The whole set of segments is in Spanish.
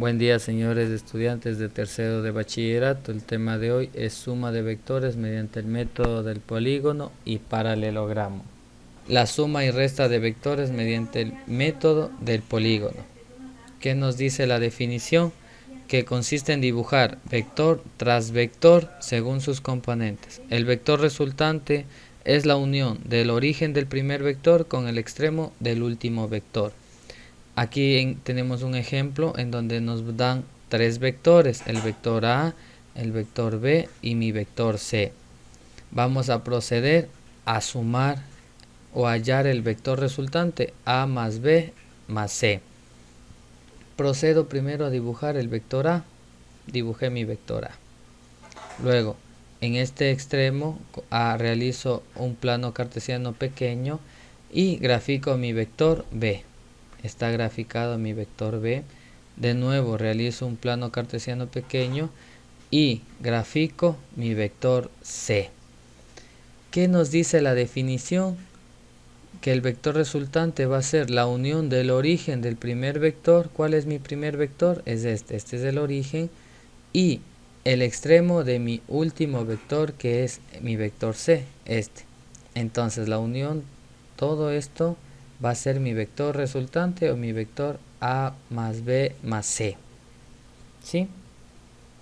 Buen día, señores estudiantes de tercero de bachillerato. El tema de hoy es suma de vectores mediante el método del polígono y paralelogramo. La suma y resta de vectores mediante el método del polígono. ¿Qué nos dice la definición? Que consiste en dibujar vector tras vector según sus componentes. El vector resultante es la unión del origen del primer vector con el extremo del último vector. Aquí tenemos un ejemplo en donde nos dan tres vectores, el vector A, el vector B y mi vector C. Vamos a proceder a sumar o hallar el vector resultante A más B más C. Procedo primero a dibujar el vector A. Dibujé mi vector A. Luego, en este extremo realizo un plano cartesiano pequeño y grafico mi vector B. Está graficado mi vector B. De nuevo realizo un plano cartesiano pequeño y grafico mi vector C. ¿Qué nos dice la definición? Que el vector resultante va a ser la unión del origen del primer vector. ¿Cuál es mi primer vector? Es este es el origen, y el extremo de mi último vector, que es mi vector C, este. Entonces la unión, todo esto va a ser mi vector resultante o mi vector A más B más C. ¿Sí?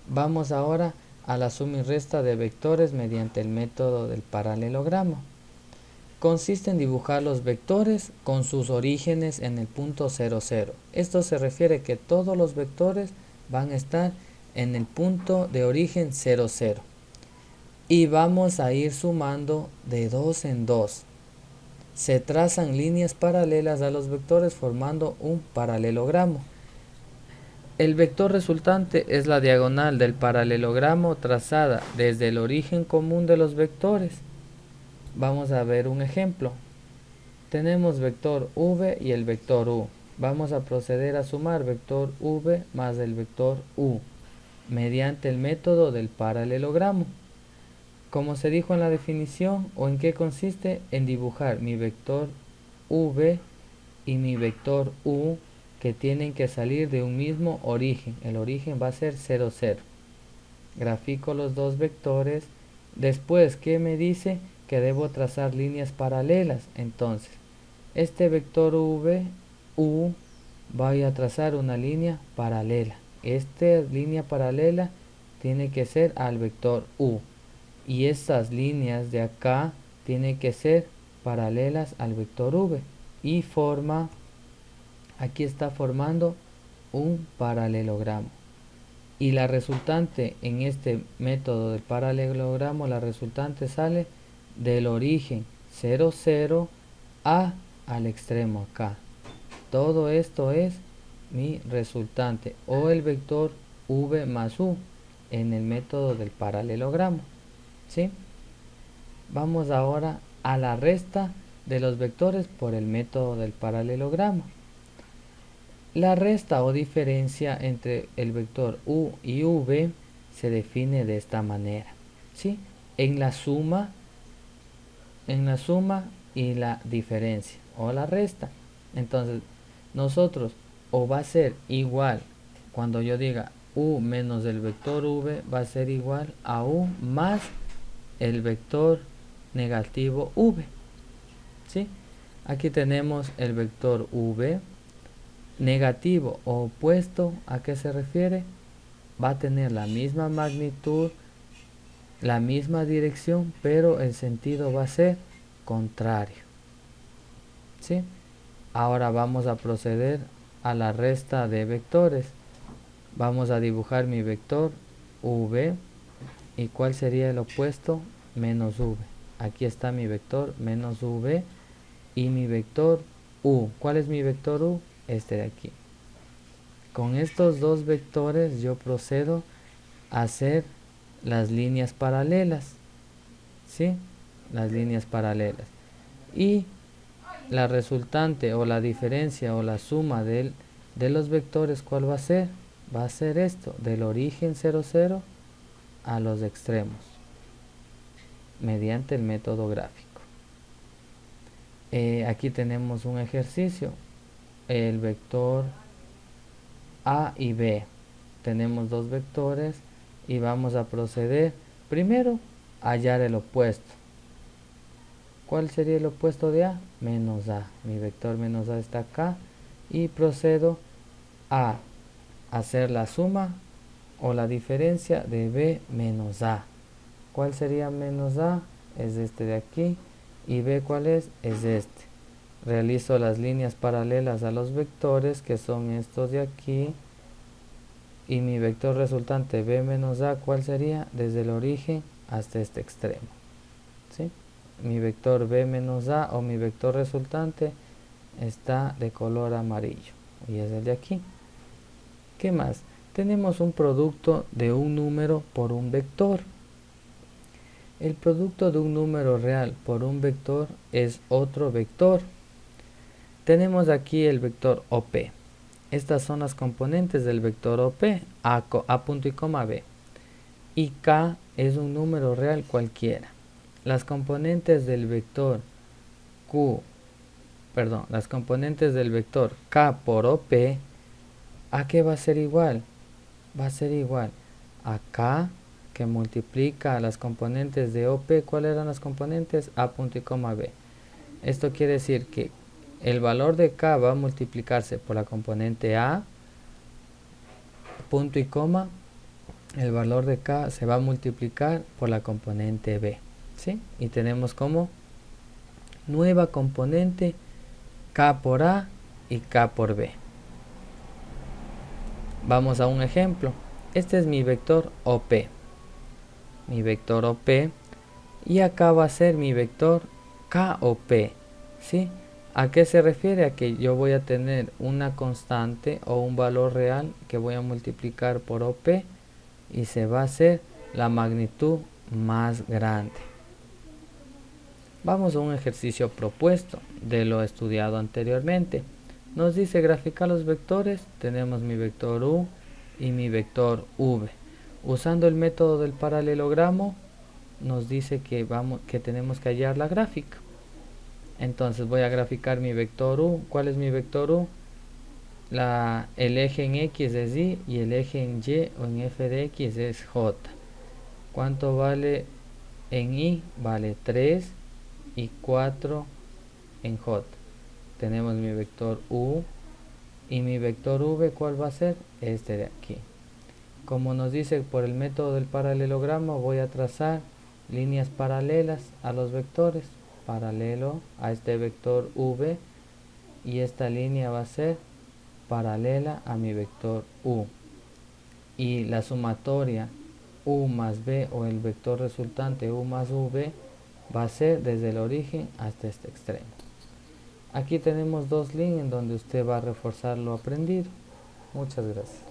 Vamos ahora a la suma y resta de vectores mediante el método del paralelogramo. Consiste en dibujar los vectores con sus orígenes en el punto 0, 0. Esto se refiere que todos los vectores van a estar en el punto de origen 0, 0. Y vamos a ir sumando de 2 en 2. Se trazan líneas paralelas a los vectores formando un paralelogramo. El vector resultante es la diagonal del paralelogramo trazada desde el origen común de los vectores. Vamos a ver un ejemplo. Tenemos vector v y el vector u. Vamos a proceder a sumar vector v más el vector u mediante el método del paralelogramo. Como se dijo en la definición, ¿o en qué consiste? En dibujar mi vector v y mi vector u, que tienen que salir de un mismo origen. El origen va a ser 0, 0. Grafico los dos vectores. Después, ¿qué me dice? Que debo trazar líneas paralelas. Entonces, este vector v, u, voy a trazar una línea paralela. Esta línea paralela tiene que ser al vector u. Y estas líneas de acá tienen que ser paralelas al vector v. Y aquí está formando un paralelogramo. Y la resultante en este método del paralelogramo, la resultante sale del origen 0, 0 al extremo acá. Todo esto es mi resultante o el vector v más u en el método del paralelogramo. ¿Sí? Vamos ahora a la resta de los vectores por el método del paralelogramo. La resta o diferencia entre el vector u y v se define de esta manera. ¿Sí? En la suma y la diferencia o la resta. Entonces, nosotros o va a ser igual, cuando yo diga u menos el vector v, va a ser igual a u más el vector negativo v. ¿Sí? Aquí tenemos el vector v. Negativo o opuesto, ¿a qué se refiere? Va a tener la misma magnitud, la misma dirección, pero el sentido va a ser contrario. ¿Sí? Ahora vamos a proceder a la resta de vectores. Vamos a dibujar mi vector v. ¿Y cuál sería el opuesto? Menos v. Aquí está mi vector menos v y mi vector u. ¿Cuál es mi vector u? Este de aquí. Con estos dos vectores yo procedo a hacer las líneas paralelas. ¿Sí? Las líneas paralelas. Y la resultante o la diferencia o la suma de los vectores, ¿cuál va a ser? Va a ser esto, del origen 0, 0 a los extremos, mediante el método gráfico. Aquí tenemos un ejercicio. El vector A y B. Tenemos dos vectores y vamos a proceder primero a hallar el opuesto. ¿Cuál sería el opuesto de A? Menos A. Mi vector menos A está acá y procedo a hacer la suma o la diferencia de B menos A. ¿Cuál sería menos A? Es este de aquí. ¿Y B cuál es? Es este. Realizo las líneas paralelas a los vectores, que son estos de aquí. Y mi vector resultante B menos A, ¿cuál sería? Desde el origen hasta este extremo. ¿Sí? Mi vector B menos A o mi vector resultante está de color amarillo. Y es el de aquí. ¿Qué más? Tenemos un producto de un número por un vector. El producto de un número real por un vector es otro vector. Tenemos aquí el vector OP. Estas son las componentes del vector OP, A punto y coma B. Y K es un número real cualquiera. Las componentes del vector las componentes del vector K por OP, ¿a qué va a ser igual? Va a ser igual a K que multiplica a las componentes de OP. ¿Cuáles eran las componentes? A punto y coma B. Esto quiere decir que el valor de K va a multiplicarse por la componente A, punto y coma. El valor de K se va a multiplicar por la componente B. ¿Sí? Y tenemos como nueva componente K por A y K por B. Vamos a un ejemplo. Este es mi vector OP. Mi vector OP. Y acá va a ser mi vector KOP. ¿Sí? ¿A qué se refiere? A que yo voy a tener una constante o un valor real que voy a multiplicar por OP y se va a hacer la magnitud más grande. Vamos a un ejercicio propuesto de lo estudiado anteriormente. Nos dice graficar los vectores. Tenemos mi vector U y mi vector V. Usando el método del paralelogramo nos dice que tenemos que hallar la gráfica. Entonces voy a graficar mi vector U. ¿Cuál es mi vector U? El eje en X es Y y el eje en Y o en f de X es J. ¿Cuánto vale en Y? Vale 3 y 4 en J. Tenemos mi vector U y mi vector V, ¿cuál va a ser? Este de aquí. Como nos dice por el método del paralelogramo, voy a trazar líneas paralelas a los vectores, paralelo a este vector V, y esta línea va a ser paralela a mi vector U. Y la sumatoria U más B o el vector resultante U más V va a ser desde el origen hasta este extremo. Aquí tenemos dos líneas en donde usted va a reforzar lo aprendido. Muchas gracias.